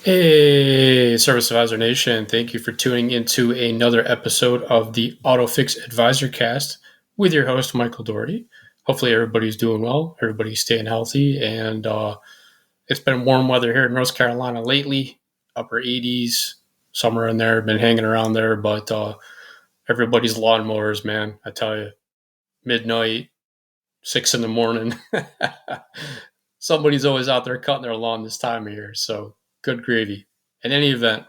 Hey, Service Advisor Nation. Thank you for tuning into another episode of the AutoFix Advisor Cast with your host, Michael Doherty. Hopefully, everybody's doing well, everybody's staying healthy, and it's been warm weather here in North Carolina lately, upper 80s, somewhere in there, been hanging around there, but everybody's lawnmowers, man, I tell you, midnight, 6 in the morning. Somebody's always out there cutting their lawn this time of year, so good gravy. In any event,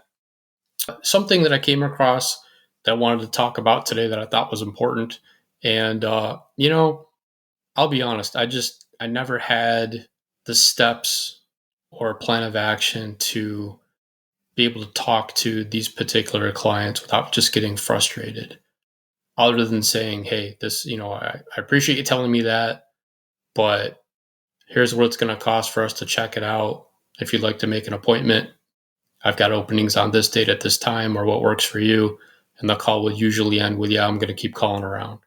something that I came across that I wanted to talk about today that I thought was important. And, I'll be honest, I never had the steps or plan of action to be able to talk to these particular clients without just getting frustrated. Other than saying, hey, I appreciate you telling me that, but here's what it's going to cost for us to check it out. If you'd like to make an appointment, I've got openings on this date at this time, or what works for you. And the call will usually end with, yeah, I'm going to keep calling around.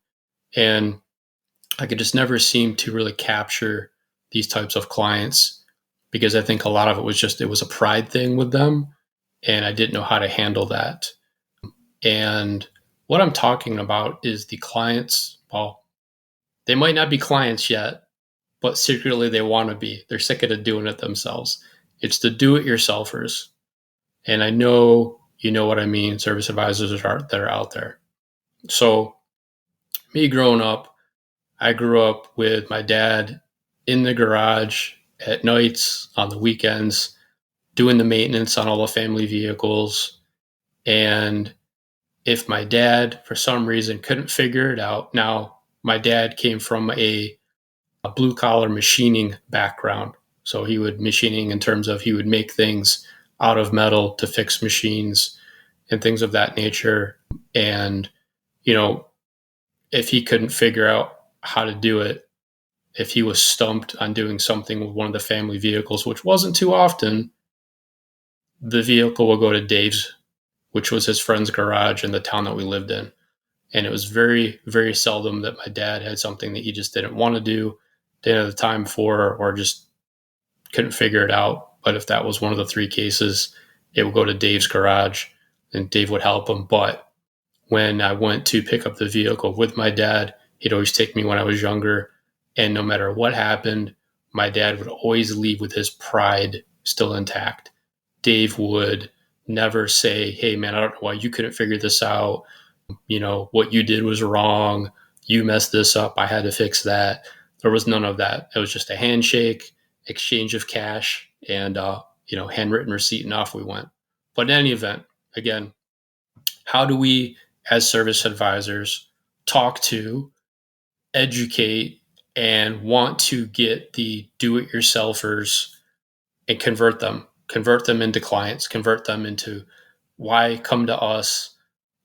And I could just never seem to really capture these types of clients because I think a lot of it was a pride thing with them. And I didn't know how to handle that. And what I'm talking about is the clients, well, they might not be clients yet, but secretly they want to be. They're sick of doing it themselves. It's the do-it-yourselfers. And I know you know what I mean, service advisors that are out there. So me growing up, I grew up with my dad in the garage at nights, on the weekends, doing the maintenance on all the family vehicles. And if my dad, for some reason, couldn't figure it out, now my dad came from a blue collar machining background. So he would machining in terms of he would make things out of metal to fix machines and things of that nature. And, if he couldn't figure out how to do it, if he was stumped on doing something with one of the family vehicles, which wasn't too often, the vehicle will go to Dave's, which was his friend's garage in the town that we lived in. And it was very, very seldom that my dad had something that he just didn't want to do, didn't have the time for, or just couldn't figure it out. But if that was one of the three cases, it would go to Dave's garage and Dave would help him. But when I went to pick up the vehicle with my dad, he'd always take me when I was younger. And no matter what happened, my dad would always leave with his pride still intact. Dave would never say, hey, man, I don't know why you couldn't figure this out. What you did was wrong. You messed this up. I had to fix that. There was none of that. It was just a handshake, exchange of cash, and, handwritten receipt, and off we went. But in any event, again, how do we, as service advisors, talk to, educate, and want to get the do-it-yourselfers and convert them into clients, convert them into why come to us,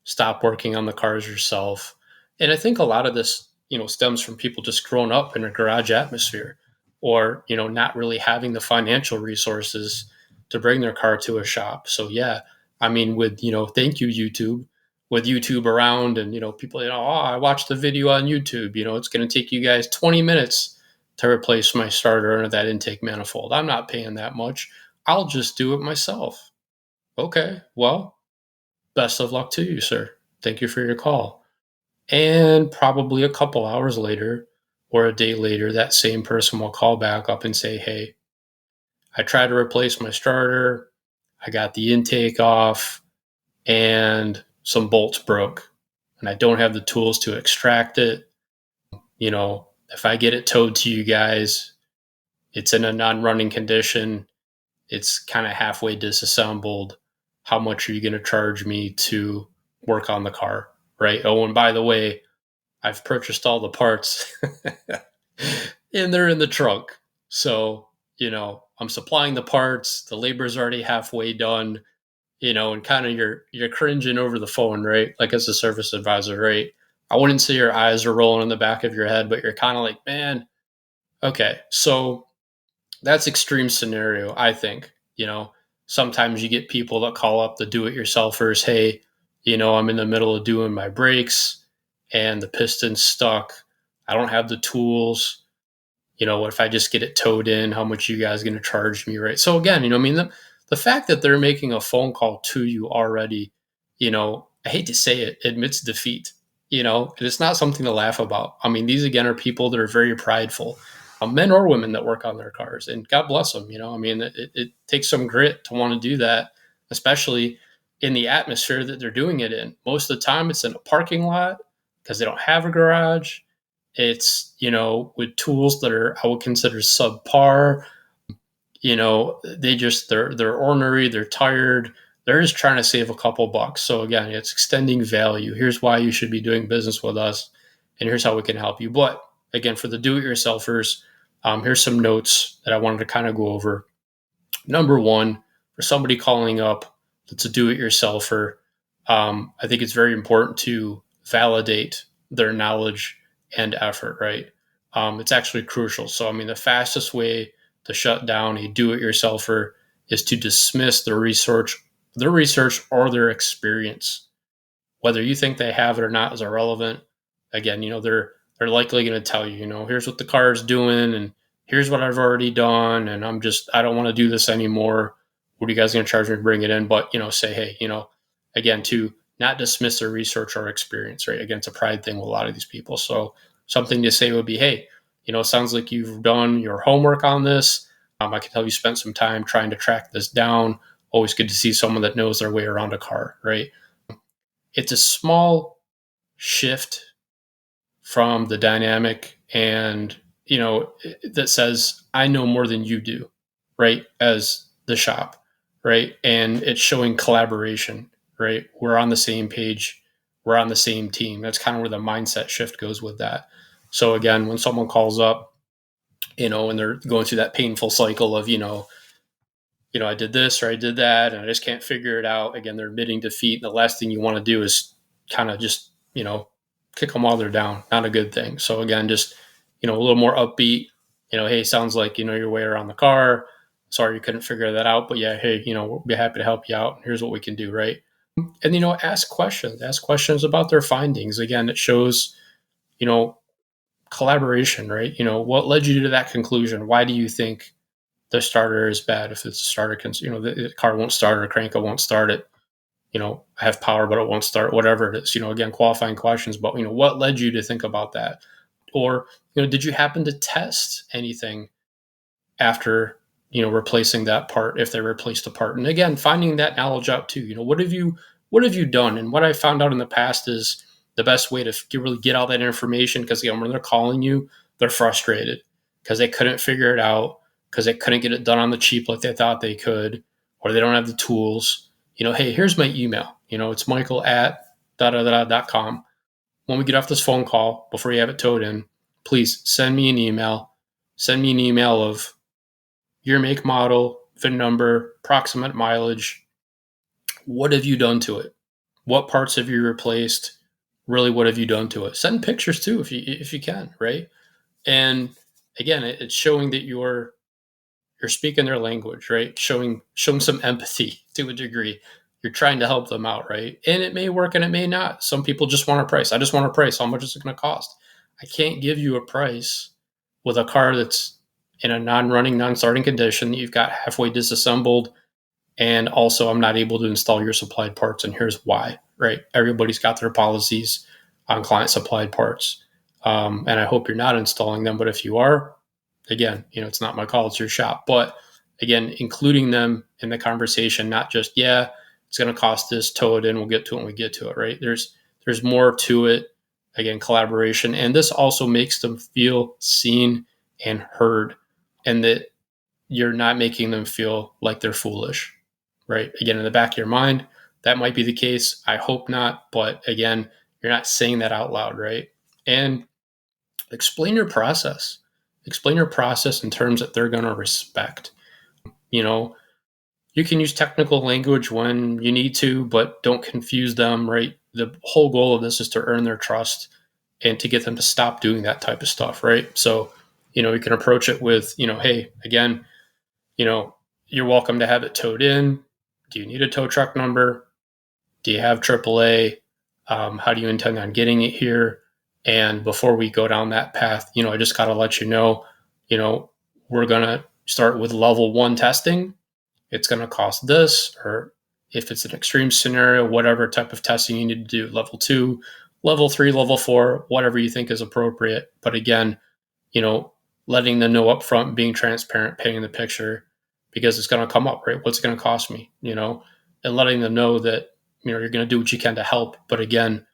stop working on the cars yourself. And I think a lot of this, stems from people just growing up in a garage atmosphere or, not really having the financial resources to bring their car to a shop. So yeah, I mean, with, thank you, YouTube, with YouTube around and, people, oh, I watched the video on YouTube, it's going to take you guys 20 minutes to replace my starter under that intake manifold. I'm not paying that much. I'll just do it myself. Okay, well, best of luck to you, sir. Thank you for your call. And probably a couple hours later or a day later, that same person will call back up and say, hey, I tried to replace my starter. I got the intake off and some bolts broke and I don't have the tools to extract it. If I get it towed to you guys, it's in a non-running condition. It's kind of halfway disassembled. How much are you going to charge me to work on the car? Right. Oh, and by the way, I've purchased all the parts and they're in the trunk. So, I'm supplying the parts. The labor's already halfway done, and kind of you're cringing over the phone, right? Like as a service advisor, right? I wouldn't say your eyes are rolling in the back of your head, but you're kind of like, man, okay. So that's extreme scenario, I think. Sometimes you get people that call up the do-it-yourselfers. Hey, I'm in the middle of doing my brakes and the piston's stuck. I don't have the tools. What if I just get it towed in? How much you guys going to charge me, right? So again, the fact that they're making a phone call to you already, I hate to say it, admits defeat, and it's not something to laugh about. I mean, these again are people that are very prideful, men or women that work on their cars, and God bless them. I mean, it takes some grit to want to do that, especially in the atmosphere that they're doing it in. Most of the time, it's in a parking lot because they don't have a garage. It's, with tools that are, I would consider subpar. They're ornery, they're tired. They're just trying to save a couple bucks. So again, it's extending value. Here's why you should be doing business with us, and here's how we can help you. But again, for the do-it-yourselfers, here's some notes that I wanted to kind of go over. Number one, for somebody calling up that's a do-it-yourselfer, I think it's very important to validate their knowledge and effort, right? It's actually crucial. So, I mean, the fastest way to shut down a do-it-yourselfer is to dismiss their research or their experience. Whether you think they have it or not is irrelevant. Again, they're likely going to tell you, here's what the car is doing, and here's what I've already done, and I don't want to do this anymore. What are you guys going to charge me to bring it in? But say, hey, again, to not dismiss their research or experience, right? Again, it's a pride thing with a lot of these people. So something to say would be, hey, it sounds like you've done your homework on this. I can tell you spent some time trying to track this down. Always good to see someone that knows their way around a car, right? It's a small shift from the dynamic and, that says, I know more than you do, right? As the shop, right? And it's showing collaboration, right? We're on the same page. We're on the same team. That's kind of where the mindset shift goes with that. So again, when someone calls up, and they're going through that painful cycle of, I did this or I did that, and I just can't figure it out. Again, they're admitting defeat. And the last thing you want to do is kind of just, kick them while they're down. Not a good thing. So again, just, a little more upbeat, hey, sounds like, your way around the car. Sorry, you couldn't figure that out, but yeah, hey, we'll be happy to help you out. Here's what we can do. Right. And, ask questions about their findings. Again, it shows, collaboration, right? What led you to that conclusion? Why do you think the starter is bad? If it's a starter, the car won't start or crank, it won't start it. I have power, but it won't start, whatever it is, again, qualifying questions, but, what led you to think about that? Or, did you happen to test anything after, replacing that part, if they replaced a part? And again, finding that knowledge out too, what have you done? And what I found out in the past is the best way to really get all that information, because again, when they're calling you, they're frustrated because they couldn't figure it out, because they couldn't get it done on the cheap like they thought they could, or they don't have the tools. Hey, here's my email. It's michael@da.com. When we get off this phone call, before you have it towed in, please send me an email. Send me an email of your make, model, VIN number, approximate mileage. What have you done to it? What parts have you replaced? Really, what have you done to it? Send pictures too, if you can, right? And again, it's showing that you're speaking their language, right? Showing some empathy to a degree. You're trying to help them out, right? And it may work and it may not. Some people just want a price. I just want a price. How much is it going to cost? I can't give you a price with a car that's in a non-running, non-starting condition that you've got halfway disassembled. And also, I'm not able to install your supplied parts. And here's why, right? Everybody's got their policies on client supplied parts. And I hope you're not installing them. But if you are, again, it's not my call, it's your shop. But again, including them in the conversation, not just, yeah, it's going to cost this, tow it in, we'll get to it when we get to it, right? There's more to it. Again, collaboration. And this also makes them feel seen and heard, and that you're not making them feel like they're foolish, right? Again, in the back of your mind, that might be the case. I hope not. But again, you're not saying that out loud, right? And explain your process. Explain your process in terms that they're going to respect. You can use technical language when you need to, but don't confuse them, right? The whole goal of this is to earn their trust and to get them to stop doing that type of stuff, right? So, you can approach it with, hey, again, you're welcome to have it towed in. Do you need a tow truck number? Do you have AAA? How do you intend on getting it here? And before we go down that path, I just got to let you know, we're going to start with level 1 testing. it's going to cost this, or if it's an extreme scenario, whatever type of testing you need to do, level 2, level 3, level 4, whatever you think is appropriate. But again, letting them know up front, being transparent, painting the picture, because it's going to come up, right? What's it going to cost me, and letting them know that, you're going to do what you can to help. But again,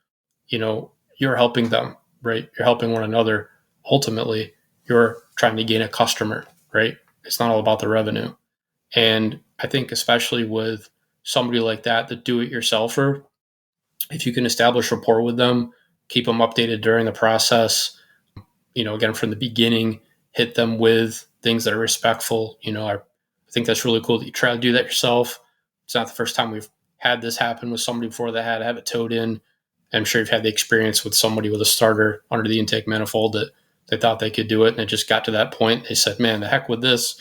you're helping them, right? You're helping one another. Ultimately, you're trying to gain a customer, right? It's not all about the revenue. And I think especially with somebody like that, the do-it-yourselfer, if you can establish rapport with them, keep them updated during the process, again, from the beginning, hit them with things that are respectful. I think that's really cool that you try to do that yourself. It's not the first time we've had this happen with somebody before that had to have it towed in. I'm sure you've had the experience with somebody with a starter under the intake manifold that they thought they could do it, and it just got to that point. They said, "Man, the heck with this.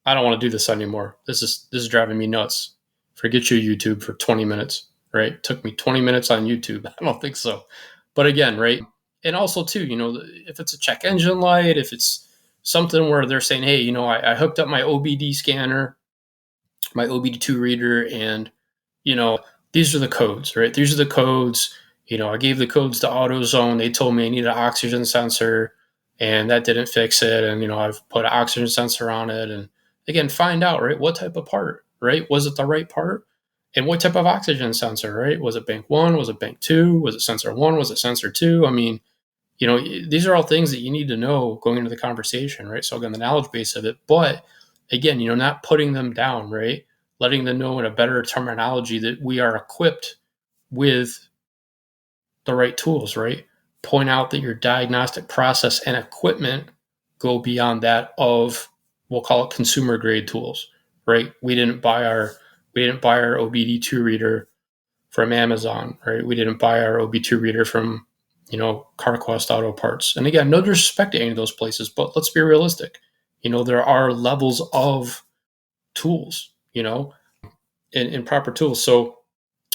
I don't want to do this anymore. This is driving me nuts. Forget you, YouTube, for 20 minutes." Right? It took me 20 minutes on YouTube. I don't think so. But again, right? And also too, if it's a check engine light, if it's something where they're saying, "Hey, I hooked up my OBD scanner, my OBD2 reader, and these are the codes, right? These are the codes. I gave the codes to AutoZone. They told me I needed an oxygen sensor, and that didn't fix it. And I've put an oxygen sensor on it. And again, find out, right? What type of part, right? Was it the right part? And what type of oxygen sensor, right? Was it bank 1? Was it bank 2? Was it sensor 1? Was it sensor 2? I mean, these are all things that you need to know going into the conversation, right? So again, the knowledge base of it, but again, not putting them down, right? Letting them know in a better terminology that we are equipped with the right tools, right? Point out that your diagnostic process and equipment go beyond that of, we'll call it consumer grade tools, right? We didn't buy our OBD2 reader from Amazon, right? We didn't buy our OB2 reader from, CarQuest Auto Parts. And again, no disrespect to any of those places, but let's be realistic. There are levels of tools, in proper tools. So,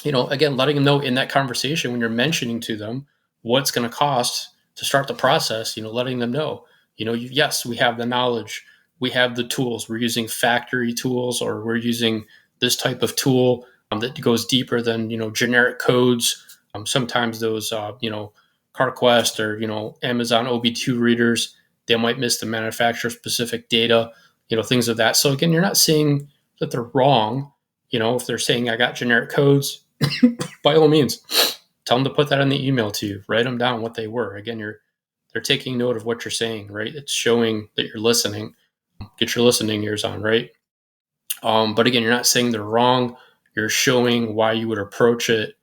again, letting them know in that conversation when you're mentioning to them what's going to cost to start the process, letting them know, yes, we have the knowledge, we have the tools, we're using factory tools, or we're using this type of tool that goes deeper than, generic codes. Sometimes those, CarQuest or, Amazon OB2 readers, they might miss the manufacturer specific data, things of that. So again, you're not saying that they're wrong. If they're saying I got generic codes, by all means, tell them to put that in the email to you. Write them down what they were. Again, they're taking note of what you're saying, right? It's showing that you're listening. Get your listening ears on, right? But again, you're not saying they're wrong. You're showing why you would approach it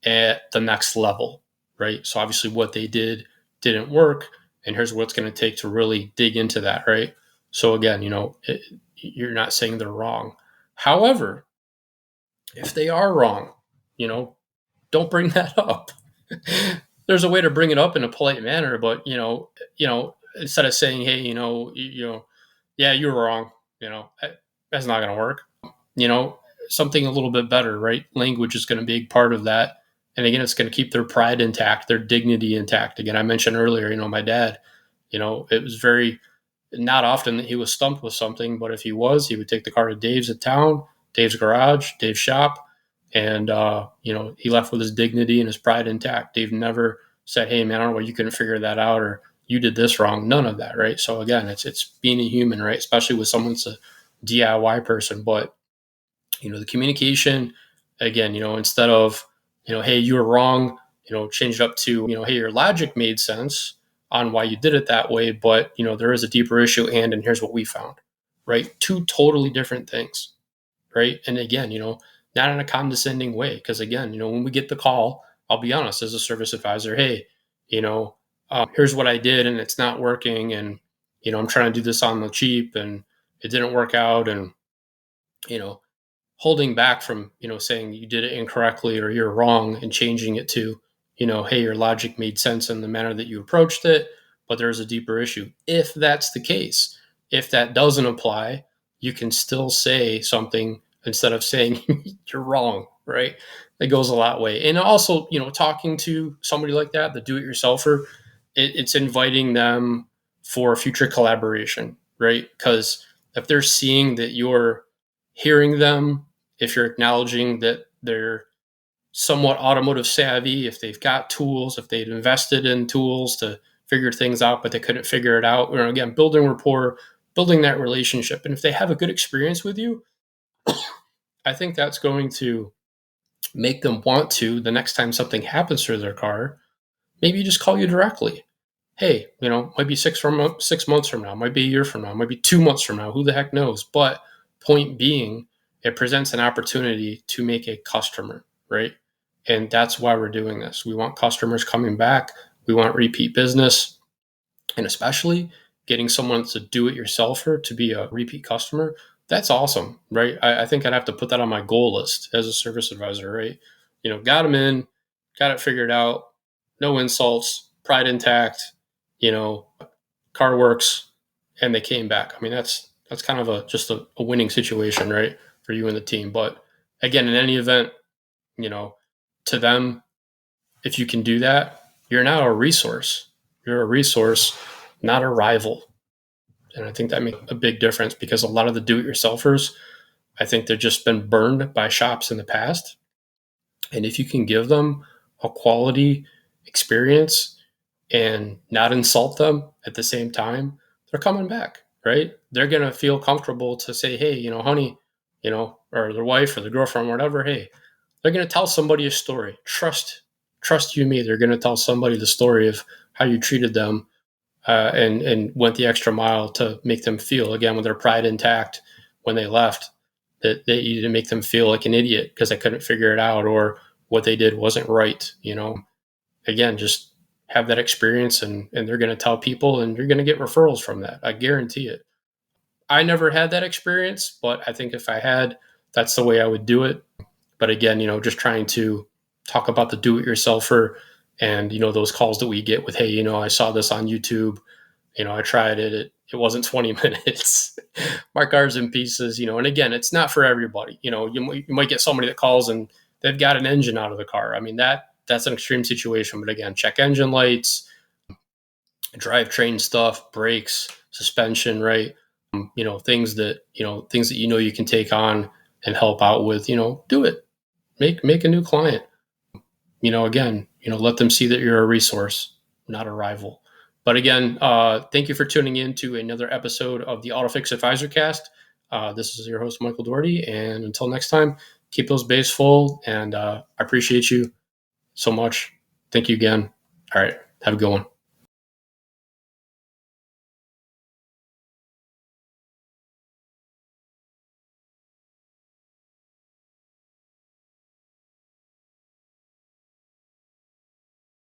at the next level, right? So obviously what they did didn't work, and here's what it's going to take to really dig into that, right? So again, you're not saying they're wrong. However, if they are wrong, don't bring that up. There's a way to bring it up in a polite manner, but instead of saying, "Hey, yeah, you were wrong," that's not going to work. You know, something a little bit better, right? Language is going to be a big part of that. And again, it's going to keep their pride intact, their dignity intact. Again, I mentioned earlier, my dad, it was very not often that he was stumped with something, but if he was, he would take the car to Dave's at town, Dave's garage, Dave's shop, and he left with his dignity and his pride intact. Dave never said, "Hey, man, I don't know why you couldn't figure that out," or "You did this wrong." None of that, right? So again, it's being a human, right? Especially with someone's a DIY person, but the communication, again, instead of "Hey, you were wrong," change it up to "Hey, your logic made sense on why you did it that way, but there is a deeper issue, and here's what we found," right? Two totally different things, right? And again, not in a condescending way, because again, when we get the call, I'll be honest, as a service advisor, "Hey, here's what I did, and it's not working, and I'm trying to do this on the cheap, and it didn't work out," and you know holding back from saying you did it incorrectly or you're wrong, and changing it to "Hey, your logic made sense in the manner that you approached it, but there's a deeper issue." If that's the case, if that doesn't apply, you can still say something instead of saying "You're wrong," right? It goes a lot way. And also, talking to somebody like that, the do-it-yourselfer, it's inviting them for future collaboration, right? Because if they're seeing that you're hearing them, if you're acknowledging that they're somewhat automotive savvy, if they've got tools, if they've invested in tools to figure things out, but they couldn't figure it out. Again, building rapport, building that relationship. And if they have a good experience with you, I think that's going to make them want to, the next time something happens to their car, maybe just call you directly. Hey, might be 6 months from now, might be a year from now, might be 2 months from now, who the heck knows? But point being, it presents an opportunity to make a customer, right? And that's why we're doing this. We want customers coming back. We want repeat business. And especially getting someone to do it yourselfer to be a repeat customer, that's awesome, right? I think I'd have to put that on my goal list as a service advisor, right? Got them in, got it figured out, no insults, pride intact, car works, and they came back. I mean, that's kind of just a winning situation, right, for you and the team. But again, in any event, to them, if you can do that, you're now a resource. You're a resource, not a rival. And I think that makes a big difference, because a lot of the do-it-yourselfers, I think they've just been burned by shops in the past. And if you can give them a quality experience and not insult them at the same time, they're coming back, right? They're going to feel comfortable to say, hey, honey, or their wife or their girlfriend, or whatever, hey, they're going to tell somebody a story. Trust you and me. They're going to tell somebody the story of how you treated them, and went the extra mile to make them feel, again, with their pride intact when they left, that you didn't make them feel like an idiot because they couldn't figure it out, or what they did wasn't right. Again, just have that experience, and they're going to tell people, and you're going to get referrals from that. I guarantee it. I never had that experience, but I think if I had, that's the way I would do it. But again, just trying to talk about the do-it-yourselfer, and those calls that we get with, hey, I saw this on YouTube, I tried it, it wasn't 20 minutes, my car's in pieces, and again, it's not for everybody. You might get somebody that calls and they've got an engine out of the car. I mean, that's an extreme situation, but again, check engine lights, drivetrain stuff, brakes, suspension, right? Things that you can take on and help out with. Do it. Make a new client. Again, let them see that you're a resource, not a rival. But again, thank you for tuning in to another episode of the AutoFix Advisor Cast. This is your host, Michael Doherty, and until next time, keep those bays full, and I appreciate you so much. Thank you again. All right, have a good one.